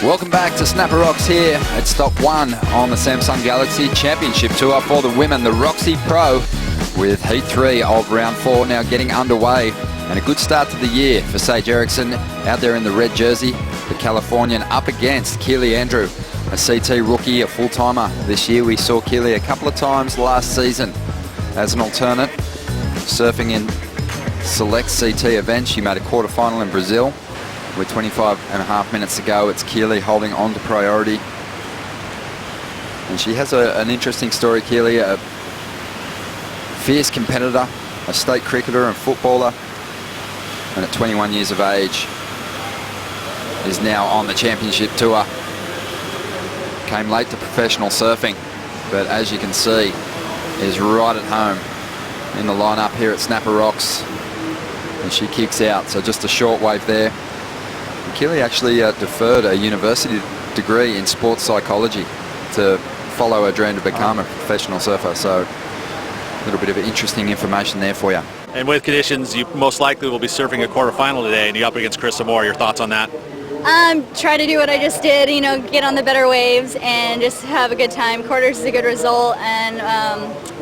Welcome back to Snapper Rocks here at stop 1 on the Samsung Galaxy Championship Tour for the women, the Roxy Pro, with Heat 3 of Round 4 now getting underway. And a good start to the year for Sage Erickson out there in the red jersey, the Californian, up against Keely Andrew, a CT rookie, a full-timer this year. We saw Keely a couple of times last season as an alternate, surfing in select CT events. She made a quarterfinal in Brazil. With 25.5 minutes to go, it's Keely holding on to priority. And she has an interesting story, Keely, a fierce competitor, a state cricketer and footballer, and at 21 years of age is now on the championship tour. Came late to professional surfing, but as you can see, is right at home in the lineup here at Snapper Rocks. And she kicks out, so just a short wave there. Keely actually deferred a university degree in sports psychology to follow her dream to become a professional surfer. So a little bit of interesting information there for you. And with conditions, you most likely will be surfing a quarterfinal today, and you're up against Chris Moore. Your thoughts on that? Try to do what I just did, you know, get on the better waves and just have a good time. Quarters is a good result, and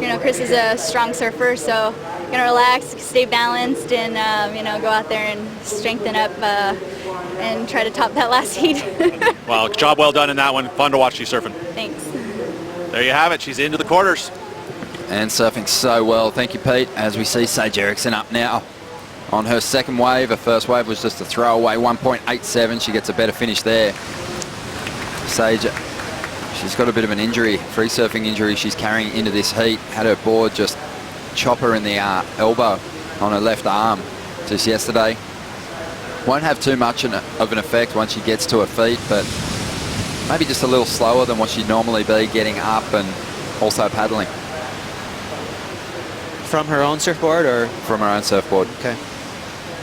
you know, Chris is a strong surfer, so gonna relax, stay balanced, and you know, go out there and strengthen up and try to top that last heat. Well, job well done in that one. Fun to watch you surfing. Thanks. There you have it. She's into the quarters. And surfing so well. Thank you, Pete. As we see Sage Erickson up now on her second wave. Her first wave was just a throwaway, 1.87. She gets a better finish there. Sage, she's got a bit of an injury, free surfing injury she's carrying into this heat. Had her board just chop her in the elbow on her left arm just yesterday. Won't have too much of an effect once she gets to her feet, but maybe just a little slower than what she'd normally be getting up and also paddling. From her own surfboard or? From her own surfboard. Okay.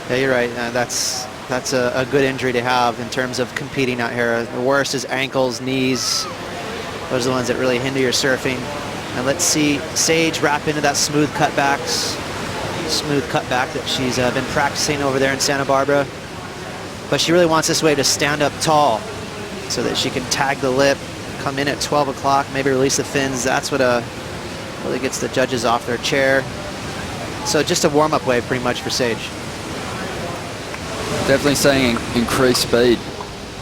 Yeah, you're right. That's a good injury to have in terms of competing out here. The worst is ankles, knees. Those are the ones that really hinder your surfing. And let's see Sage wrap into that smooth cutbacks. Smooth cutback that she's been practicing over there in Santa Barbara. But she really wants this wave to stand up tall so that she can tag the lip, come in at 12 o'clock, maybe release the fins. That's what really gets the judges off their chair. So just a warm-up wave pretty much for Sage. Definitely seeing increased speed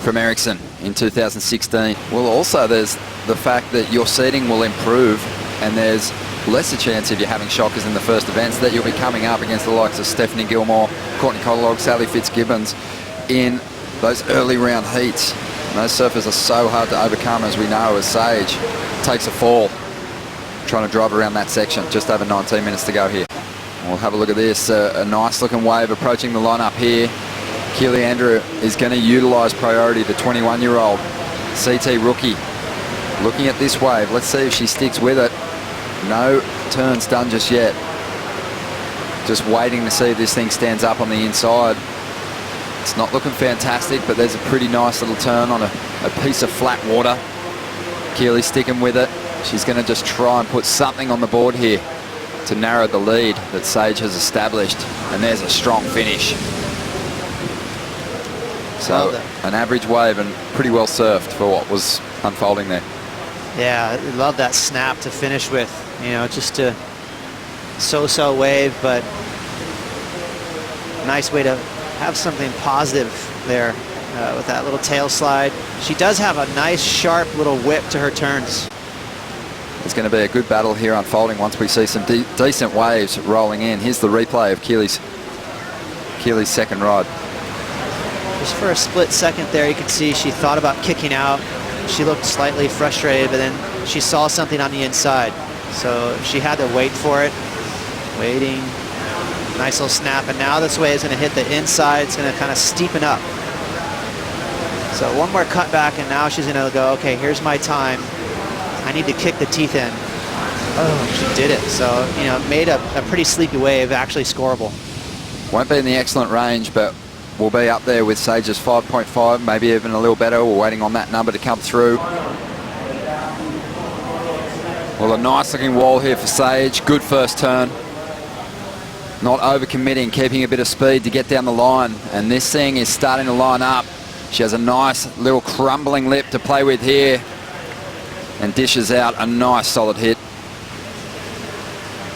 from Erickson in 2016. Well, also there's the fact that your seating will improve, and there's lesser chance if you're having shockers in the first events that you'll be coming up against the likes of Stephanie Gilmore, Courtney Collog, Sally Fitzgibbons in those early round heats. And those surfers are so hard to overcome, as we know, as Sage takes a fall trying to drive around that section. Just over 19 minutes to go here. We'll have a look at this. A nice looking wave approaching the lineup here. Keely Andrew is going to utilise priority, the 21-year-old CT rookie. Looking at this wave, let's see if she sticks with it. No turns done just yet. Just waiting to see if this thing stands up on the inside. It's not looking fantastic, but there's a pretty nice little turn on a piece of flat water. Keely sticking with it. She's going to just try and put something on the board here to narrow the lead that Sage has established. And there's a strong finish. So an average wave and pretty well surfed for what was unfolding there. Yeah, I love that snap to finish with. You know, just a so-so wave, but nice way to have something positive there with that little tail slide. She does have a nice, sharp little whip to her turns. It's going to be a good battle here unfolding once we see some decent waves rolling in. Here's the replay of Keely's second ride. Just for a split second there, you can see she thought about kicking out. She looked slightly frustrated, but then she saw something on the inside. So she had to wait for it. Waiting. Nice little snap, and now this wave is going to hit the inside. It's going to kind of steepen up. So one more cutback, and now she's going to go, okay, here's my time. I need to kick the teeth in. Oh, she did it. So, you know, made a pretty sleepy wave actually scoreable. Won't be in the excellent range, but we'll be up there with Sage's 5.5, maybe even a little better. We're waiting on that number to come through. Well, a nice looking wall here for Sage. Good first turn. Not overcommitting, keeping a bit of speed to get down the line. And this thing is starting to line up She has a nice little crumbling lip to play with here and dishes out a nice solid hit.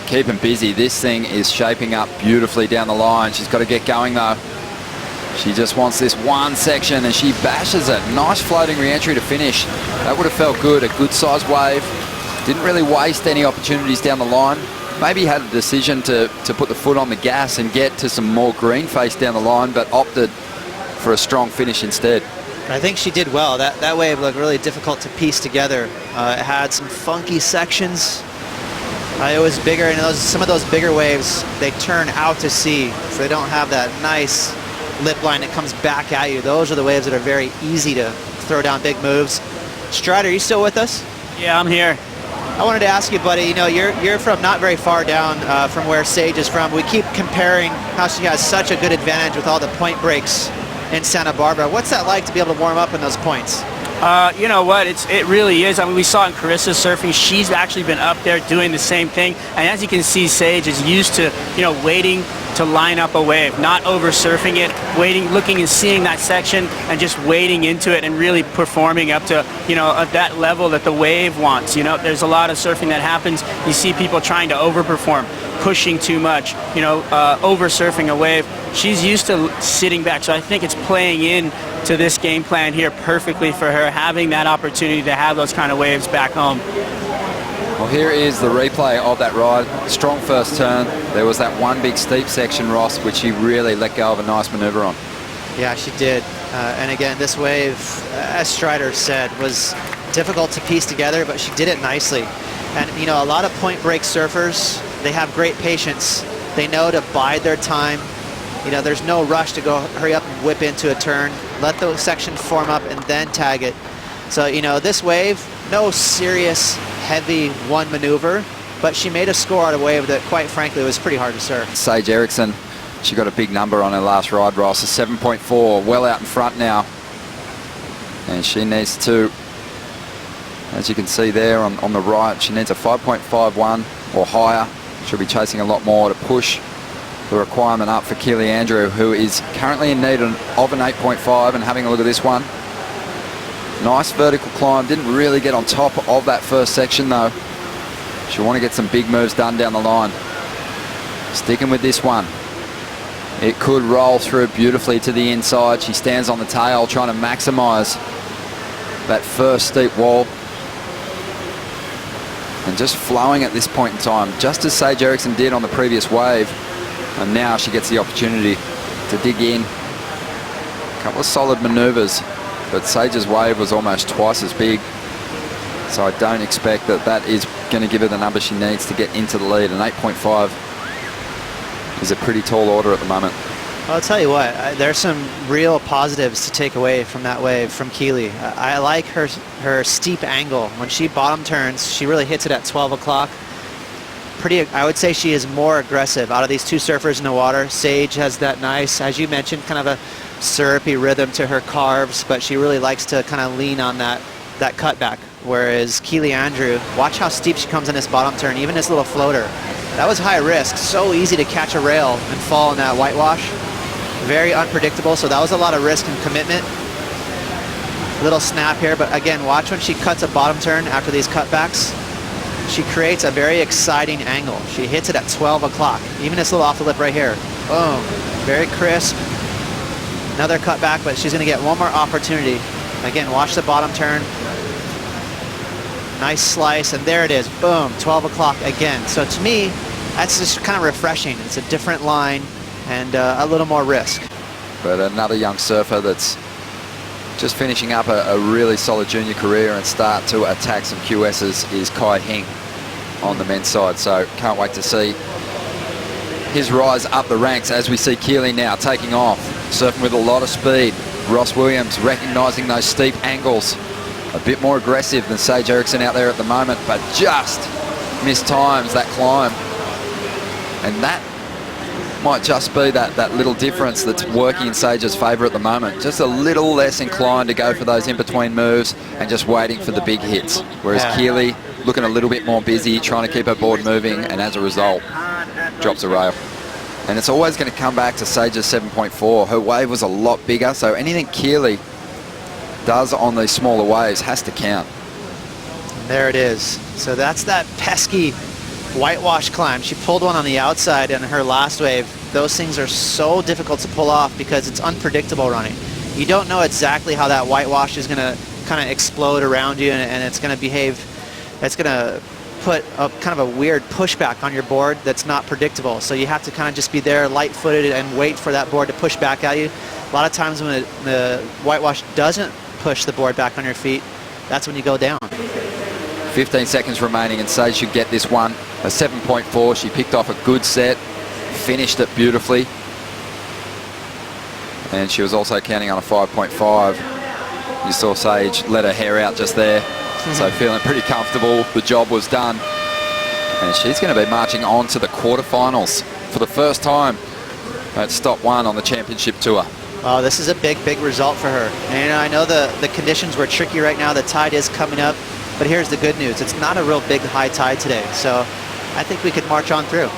Keeping busy. This thing is shaping up beautifully down the line. She's got to get going though. She just wants this one section and she bashes it. Nice floating re-entry to finish. That would have felt good. A good sized wave. Didn't really waste any opportunities down the line. Maybe had a decision to put the foot on the gas and get to some more green face down the line, but opted for a strong finish instead. I think she did well. That wave looked really difficult to piece together. It had some funky sections. It was bigger, and some of those bigger waves, they turn out to sea, so they don't have that nice lip line that comes back at you. Those are the waves that are very easy to throw down big moves. Strider, are you still with us? Yeah, I'm here. I wanted to ask you, buddy, you know, you're from not very far down from where Sage is from. We keep comparing how she has such a good advantage with all the point breaks in Santa Barbara. What's that like to be able to warm up in those points? You know what, it really is. I mean, we saw in Carissa's surfing, she's actually been up there doing the same thing. And as you can see, Sage is used to, you know, waiting to line up a wave, not over surfing it, waiting, looking and seeing that section and just wading into it and really performing up to, you know, at that level that the wave wants. You know, there's a lot of surfing that happens. You see people trying to overperform, pushing too much, you know, over surfing a wave. She's used to sitting back, so I think it's playing in to this game plan here perfectly for her, having that opportunity to have those kind of waves back home. Well, here is the replay of that ride. Strong first turn. There was that one big steep section, Ross, which she really let go of a nice maneuver on. Yeah, she did. And again, this wave, as Strider said, was difficult to piece together, but she did it nicely. And, you know, a lot of point break surfers, they have great patience. They know to bide their time. You know, there's no rush to go hurry up and whip into a turn. Let the section form up and then tag it. So, you know, this wave, no serious, heavy one maneuver, but she made a score out of a wave that, quite frankly, was pretty hard to surf. Sage Erickson, she got a big number on her last ride, Ross, a 7.4, well out in front now. And she needs to, as you can see there on the right, she needs a 5.51 or higher. She'll be chasing a lot more to push the requirement up for Keely Andrew, who is currently in need of an 8.5. And having a look at this one, nice vertical climb. Didn't really get on top of that first section though. She'll want to get some big moves done down the line. Sticking with this one. It could roll through beautifully to the inside. She stands on the tail trying to maximize that first steep wall. And just flowing at this point in time, just as Sage Erickson did on the previous wave. And now she gets the opportunity to dig in. A couple of solid maneuvers, but Sage's wave was almost twice as big. So I don't expect that is going to give her the number she needs to get into the lead. An 8.5 is a pretty tall order at the moment. I'll tell you what, there's some real positives to take away from that wave from Keely. I like her steep angle. When she bottom turns, she really hits it at 12 o'clock. I would say she is more aggressive out of these two surfers in the water. Sage has that nice, as you mentioned, kind of a syrupy rhythm to her carves, but she really likes to kind of lean on that cutback. Whereas Keely Andrew, watch how steep she comes in this bottom turn, even this little floater. That was high risk, so easy to catch a rail and fall in that whitewash. Very unpredictable, so that was a lot of risk and commitment. Little snap here, but again, watch when she cuts a bottom turn after these cutbacks. She creates a very exciting angle. She hits it at 12 o'clock. Even this little off the lip right here. Boom. Very crisp. Another cutback, but she's going to get one more opportunity. Again, watch the bottom turn. Nice slice, and there it is. Boom. 12 o'clock again. So to me, that's just kind of refreshing. It's a different line and a little more risk. But another young surfer that's just finishing up a really solid junior career and start to attack some QSs is Kai Hing on the men's side. So can't wait to see his rise up the ranks as we see Keely now taking off, surfing with a lot of speed. Ross Williams recognizing those steep angles. A bit more aggressive than Sage Erickson out there at the moment, but just mistimes that climb. And that might just be that little difference that's working in Sage's favour at the moment. Just a little less inclined to go for those in-between moves and just waiting for the big hits. Whereas Keely looking a little bit more busy, trying to keep her board moving, and as a result, drops a rail. And it's always going to come back to Sage's 7.4. Her wave was a lot bigger, so anything Keely does on these smaller waves has to count. There it is. So that's that pesky whitewash climb. She pulled one on the outside in her last wave. Those things are so difficult to pull off because it's unpredictable running. You don't know exactly how that whitewash is going to kind of explode around you, and it's going to behave. It's going to put a kind of a weird pushback on your board that's not predictable. So you have to kind of just be there light-footed and wait for that board to push back at you. A lot of times when the whitewash doesn't push the board back on your feet, that's when you go down. 15 seconds remaining, and Sage should get this one. A 7.4. She picked off a good set, finished it beautifully. And she was also counting on a 5.5. You saw Sage let her hair out just there. So feeling pretty comfortable. The job was done. And she's going to be marching on to the quarterfinals for the first time at stop 1 on the championship tour. Oh, this is a big result for her. And I know the conditions were tricky right now. The tide is coming up. But here's the good news. It's not a real big high tide today. So I think we could march on through.